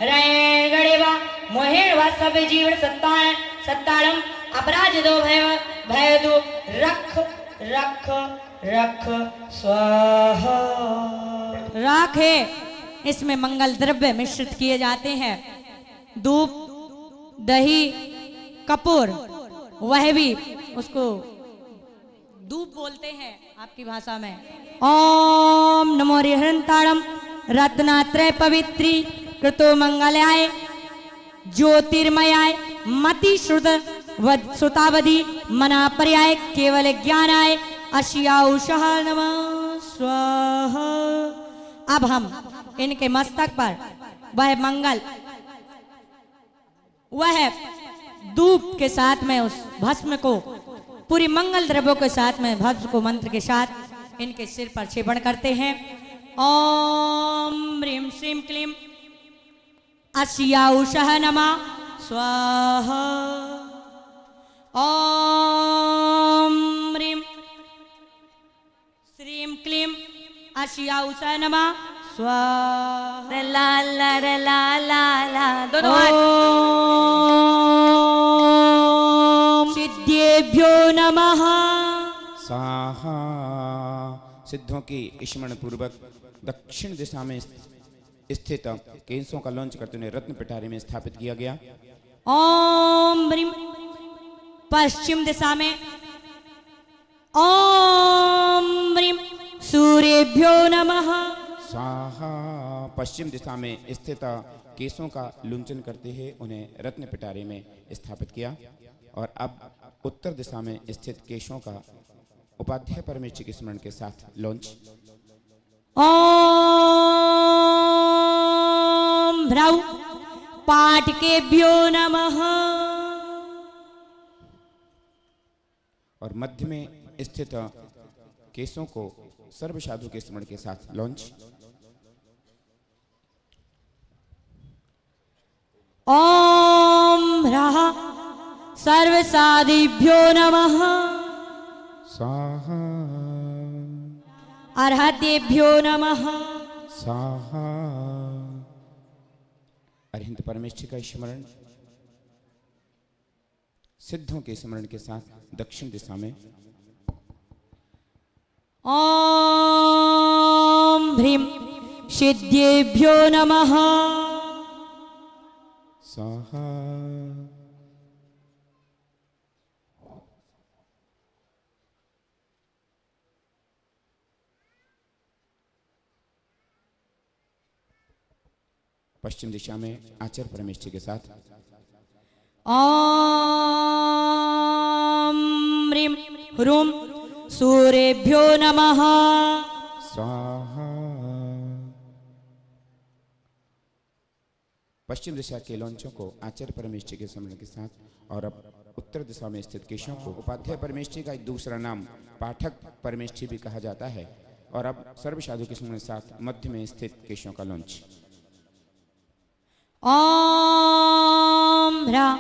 रे गड़ेवा मोहेड़वा सब जीवन सत्ताण सत्ताड़म अपराज दो भय भय दो रख रख रख स्वाहा। राख है, इसमें मंगल द्रव्य मिश्रित किए जाते हैं। धूप, दही, कपूर, वह भी उसको धूप बोलते हैं आपकी भाषा में। ओम नमो हृंताड़म रत्नात्रय पवित्री कृतो मंगलाय ज्योतिर्मयाय मति श्रुत सुतावधि मना पर्याय केवल ज्ञानाय अशियाउषः नमः स्वाहा। अब हम इनके मस्तक पर वह मंगल, वह धूप के साथ में उस भस्म को, पूरी मंगल द्रव्यों के साथ में भस्म को मंत्र के साथ इनके सिर पर छेपण करते हैं। ओम ह्रीम श्रीम क्लीम अशियाउषः नमः स्वाहा। ओम ह्रीम श्रीम क्लीम अशियाउषः नमः स्वाहा। ला ला ला ला ला दोनों हाथ। सिद्धेभ्यो नमः स्वाहा। सिद्धों की स्मरण पूर्वक दक्षिण दिशा में स्थित केंसों का लॉन्च करते हुए रत्न पिटारी में स्थापित किया गया। ओम ह्रीम पश्चिम दिशा में ओम ह्रीम सूर्येभ्यो नमः स्वाहा। पश्चिम दिशा में स्थित केसों का लुंचन करते हुए उन्हें रत्न पिटारे में स्थापित किया। और अब उत्तर दिशा में स्थित केशों का उपाध्याय परमेश्वर के स्मरण के साथ लॉन्च। ओम भ्राउ पाटकेभ्यो नमः। और मध्य में स्थित केसों को सर्व साधु के स्मरण के साथ लॉन्च। ओम ह्राः सर्वसादिभ्यो नमः। स्वाहा। अर्हतेभ्यो नमः। स्वाहा। अरिहंत परमेश्वर का स्मरण सिद्धों के स्मरण के साथ दक्षिण दिशा में ओम ह्रीं सिद्धेभ्यो नमः। स्वाहा। पश्चिम दिशा में आचार्य परमेश्वर के साथ ओम ह्रीं ह्रूं सूर्येभ्यो नमः। स्वाहा। पश्चिम दिशा के लौंचों को आचार्य परमेश्वर के स्मरण के साथ और अब उत्तर दिशा में स्थित केशों को उपाध्याय परमेश्वर का एक दूसरा नाम पाठक परमेश्वर भी कहा जाता है। और अब सर्व साधु के स्मरण के साथ मध्य में स्थित केशों का लौंच। ओम ह्रां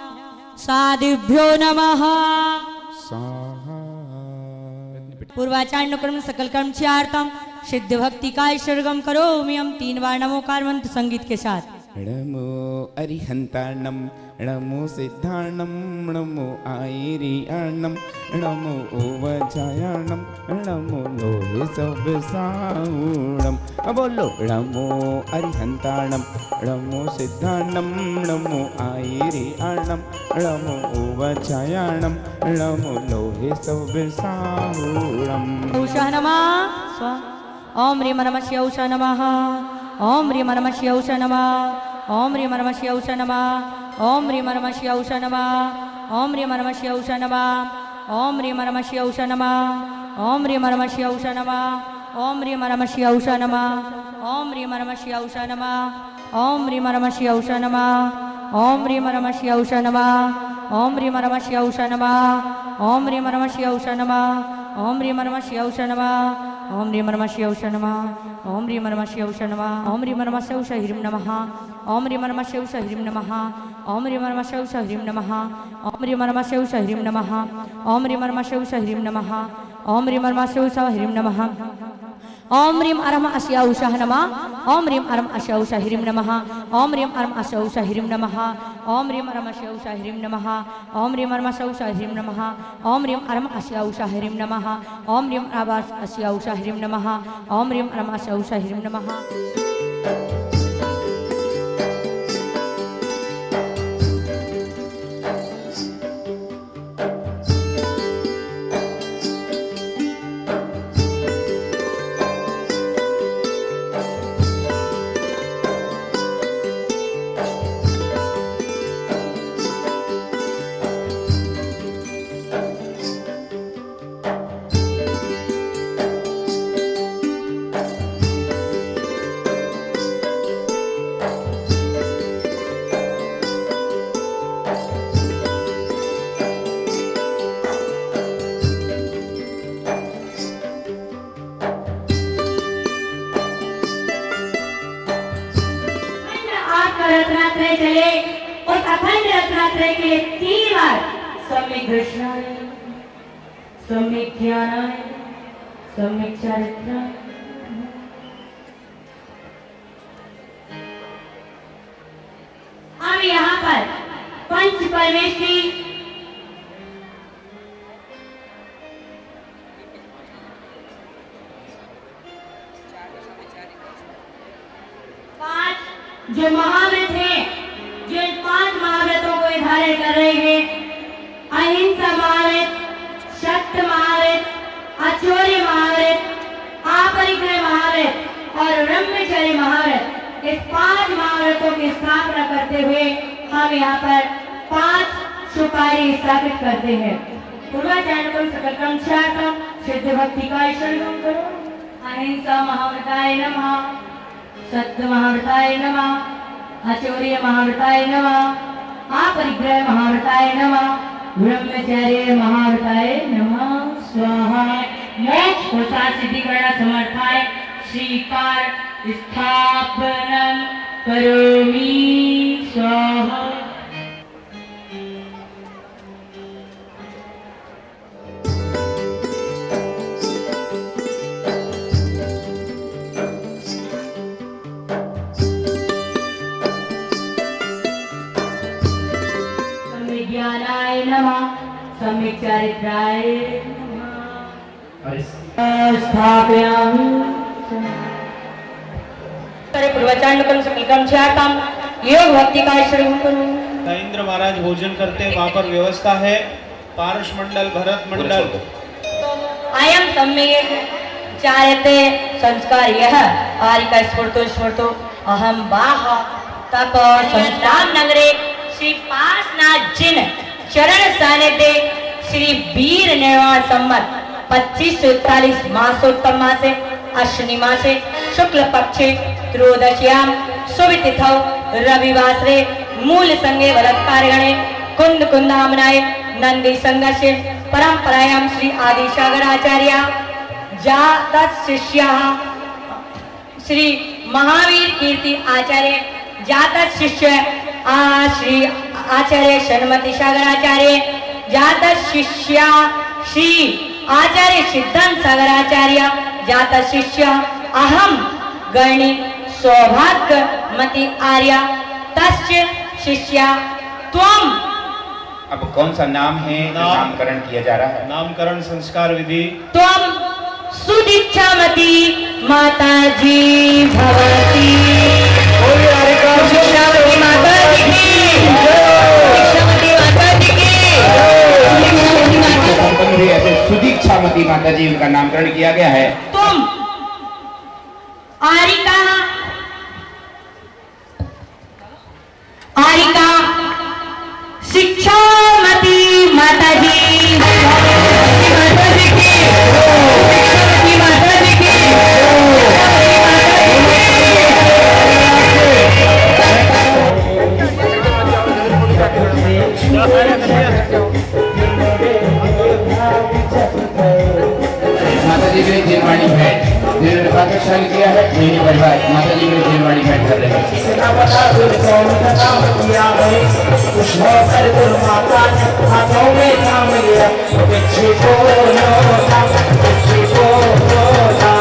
साधुभ्यो नमः। स्वाहा। पूर्वाचार्य क्रम सकल कर्मचार्थम सिद्ध भक्ति का ईश्वरगम करोमि हम 3 बार नमोकार मंत्र संगीत के साथ। नमो अरिहंताणम नमो सिद्धाणम नमो आयरियाणम नमो ओवचायाणम नमो लोहे सब साऊणम। बोलो नमो अरिहंताणम नमो सिद्धाणम नमो आयरियाणम नमो ओवचायाणम नमो लोहे सब साऊणम। उषा नमः स्वा। ओम ह्रीं नमः शिवाय उषा नमः। ओम ह्रीं नमः शिवाय उषा नमः। ओम ह्रीं नमः शिवाय उषा नमः। ओम ह्रीं नमः शिवाय उषा नमः। ओम ह्रीं नमः शिवाय उषा नमः। ओम ह्रीं नमः शिवाय उषा नमः। ओम ह्रीं नमः शिवाय उषा नमः। ओम ह्रीं नमः शिवाय उषा नमः। ओम ह्रीं नमः शिवाय उषा नमः। ओम ह्रीं नमः शिवाय उषा नमः। ओम ह्रीं नमः शिवाय उषा नमः। ओम ह्रीं नमः शिवाय उषा नमः। ओम ह्रीं नमः शिवाय उषा नमः। ओम ह्रीं नमः शिवाय उषा नमः। ओम ह्रीं नमः शिवाय उषा नमः। ओम ह्रीं नमः शिवाय उषा नमः। ओम ह्रीं नमः शिवाय उषा ह्रीं नमः। ओम ह्रीं नमः शिवाय उषा ह्रीं नमः। ओम ह्रीं नमः शिवाय उषा ह्रीं नमः। ओम ह्रीं नमः शिवाय उषा ह्रीं नमः। ओम ह्रीं नमः शिवाय उषा ह्रीं नमः। ओम ह्रीं नमः शिवाय उषा ह्रीं नमः। ओम ह्रीं अरम अश्या उषा नमः। ओम ह्रीं अरम अश्या उषा ह्रीं नमः। ओम ह्रीं अरम अश्या उषा ह्रीं नमः। ओम ह्रीं अरम अश्या उषा ह्रीं नमः। ओम ह्रीं अरम अश्या उषा ह्रीं नमः। ओम ह्रीं अरम अश्या उषा ह्रीं नमः। ओम ह्रीं अरम अश्या उषा ह्रीं नमः। ओम ह्रीं अरम अश्या उषा ह्रीं नमः। रत्नात्रय चले उस अखंड रत्नात्रय के 3 बार सम्यक दर्शनाय, सम्यक ध्यानाय, सम्यक चारित्राय। हम यहाँ पर पंच परमेश्वरी जो महाव्रत है, जो 5 महाव्रतों को धारण कर रहे हैं, अहिंसा महाव्रत, शक्त महाव्रत, अचौर्य महाव्रत, अपरिग्रह महाव्रत और ब्रह्मचर्य महाव्रत, इस 5 महाव्रतों की स्थापना करते हुए हम यहाँ पर 5 सुपारी स्थापित करते हैं। पूर्वाचार्य को सकल कर्मचार्थम सिद्ध भक्ति का ईश्वरगम करो। अहिंसा महाव्रताय नमः, सत्य महाव्रताय नमः, अचौर्य महाव्रताय नमः, अपरिग्रह महाव्रताय नमः, ब्रह्मचर्य महाव्रताय नमः स्वाहा। मोक्ष पुरुषार्थ सिद्धि गणा समर्थाय श्रीकार स्थापनम करोमि स्वाहा। नमः सम्यक् चारित्राय स्थापयामि पूर्वचांडकम सकलकम ध्यातम योग भक्ति का श्रवण करो। इंद्र महाराज भोजन करते हैं, वहाँ पर व्यवस्था है। पारस मंडल, भरत मंडल। आयम सम्यक् चार्यते संस्कार यह आरिका स्फूर्तो अहम बाह तप संस्थान नगरे श्री पासनाथ जिन चरण सानिध्य श्री वीर निर्वाण संमत 2541 मासोत्तम मासे अश्विनी मासे शुक्ल पक्षे त्रयोदश्याम शुभतिथौ रविवासरे मूल संगे बलात्कारगणे कुंद कुंदामनाय नंदी संघर्षे परंपरायां श्री आदि सागराचार्य जातः शिष्यः श्री महावीर कीर्ति आचार्य जातः शिष्य श्री आचार्य शनमती सागराचार्य जातः शिष्य श्री आचार्य सिद्धांत सागराचार्य जातः शिष्य अहम गणी सौभाग्यमती आर्य तस्य शिष्या त्वम। अब कौन सा नाम है? नामकरण किया जा रहा है। नामकरण संस्कार विधि। त्वम सुदीक्षामती माता जी भवती। शिक्षामती माता जी की। शिक्षामती माता जी की। ऐसे सुदीक्षामती माता जी उनका नामकरण किया गया है। तुम आरिका शिक्षामती माता जी माता जी ने जेलवाड़ी भेंट जिन्होंने भाग्यशाली किया है मेरी परिवार माता जी ने जेलवाड़ी भेंट कर रहे हैं। हाथों में थाम लिया पीछे को लौटा पीछे को लौटा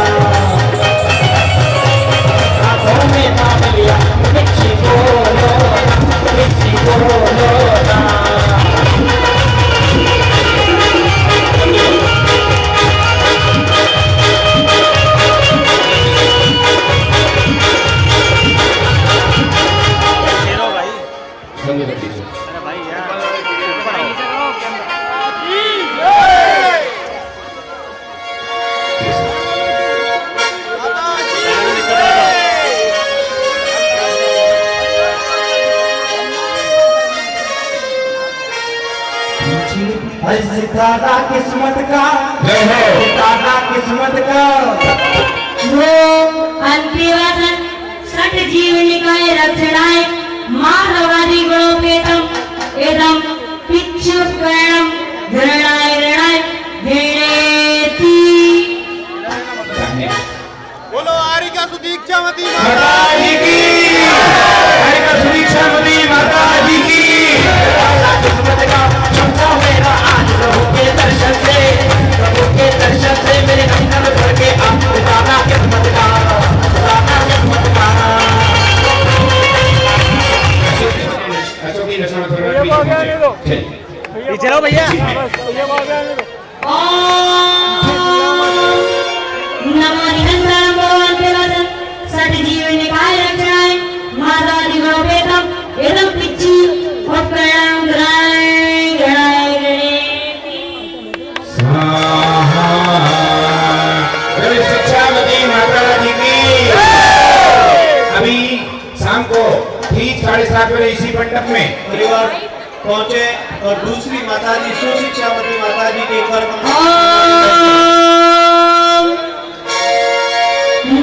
हाथों में थाम लिया पीछे को लौटा पीछे को लौटा। दादा किस्मत का दादा किस्मत का वो अंतिवासन सट जीवनिकाय रक्षणाय मानवादि गुणोपेतम एदम पिच्छुकरणम धरणाय ऋणाय धेनेति। बोलो आरिका सुदीक्षामती माता जी की। आरिका सुदीक्षामती माता जी की। किस्मत का चमका मेरा आज प्रभु के दर्शन से मेरे अंदर भर के आप दादा किस्मत का दादा किस्मत का। चलो भैया नमो निरंतरं भगवते वदन सट जीवनिकाय रक्षणाय मातादि गुणोपेतम एदम पिच्छि उपकरणं ग्रहाय ग्रहाय गणेति। शिक्षामती माता जी की। अभी शाम को ठीक 7:30 बजे इसी मंडप में परिवार पहुंचे और दूसरी माताजी सुशिक्षामती माताजी के एक बार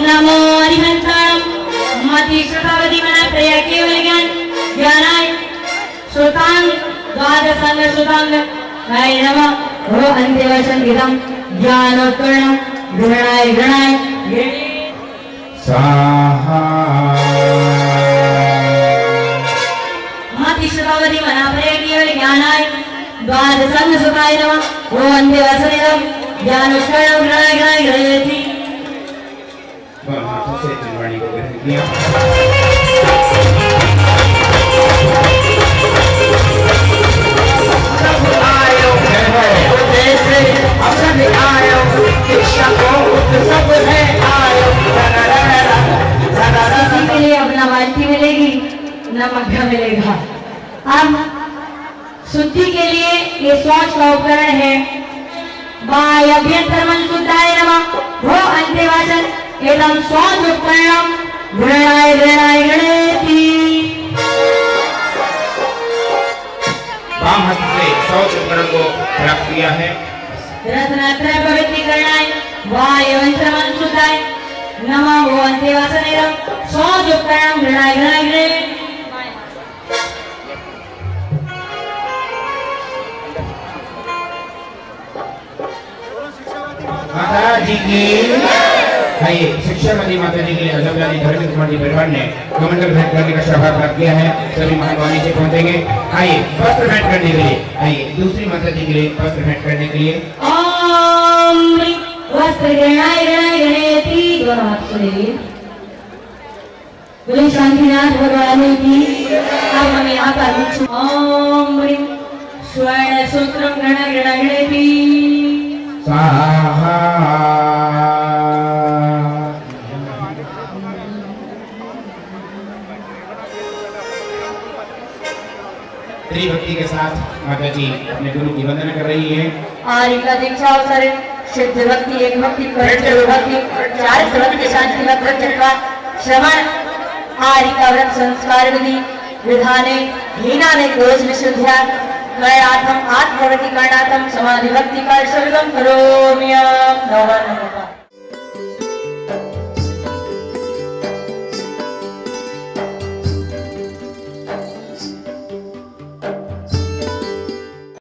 नमो हरिहंसाणं मति श्रुतावती मना प्रया केवल ज्ञान ज्ञानाय श्रुतांग द्वादशांग श्रुतांग हाय नमः हो अंत्यवशन गीतम ज्ञानोत्कर्णं घृणाय घृणाय मति श्रुतावती मना प्रया केवल ज्ञानाय द्वादशांग श्रुताय नमः हो अंत्यवशन गीतम ज्ञानोत्कर्णं घृणाय घृणाय गणेति। हाथों से चिलवाड़ी को ग्रहण किया। ही नमक मिलेगा। अब शुद्धि के लिए ये शौच का उपकरण है। बाय अभ्यंतर मन शुद्धाय नमः भो अंत्यवाचन एतम शौच उपकरणम गृणाय गृणाय गणेति। वाम हाथ से शौच उपकरण को प्राप्त किया है। रत्नत्रय पवित्रीकरणाय बाय अभ्यंतर मन शुद्धाय नमः भो अंत्यवाचन एतम शौच उपकरणम गृणाय गृणाय गणेति। माता जी की आइए शिक्षामती माता जी के लिए अजबजानी धर्म कुमार जी परिवार ने कमंडल भेंट करने का सौभाग्य प्राप्त किया है। सभी महानुभाव नीचे पहुंचेंगे। आइए वस्त्र भेंट करने के लिए, आइए दूसरी माता जी के लिए वस्त्र भेंट करने के लिए ओम वस्त्र गृणाय गृणाय गणेति। दोनों हाथ से लीजिए। बोले शांतिनाथ भगवान की। अब हम यहाँ पर ओम स्वर्ण सूत्रम गृणाय गृणाय गणेति। स्वाहा। भक्ति के साथ माता जी अपने गुरु की वंदना कर रही है। आर्य का दीक्षा अवसर शुद्ध भक्ति एक भक्ति भक्ति चार शब्द के शांति व्रत चक्र श्रवण आर्य का व्रत संस्कार विधि विधाने हीना ने कोश विशुद्ध्या करणार्थम आत्मवृत्ति करणार्थम समाधि भक्ति कर सर्वम करोम्यहम्। नमः।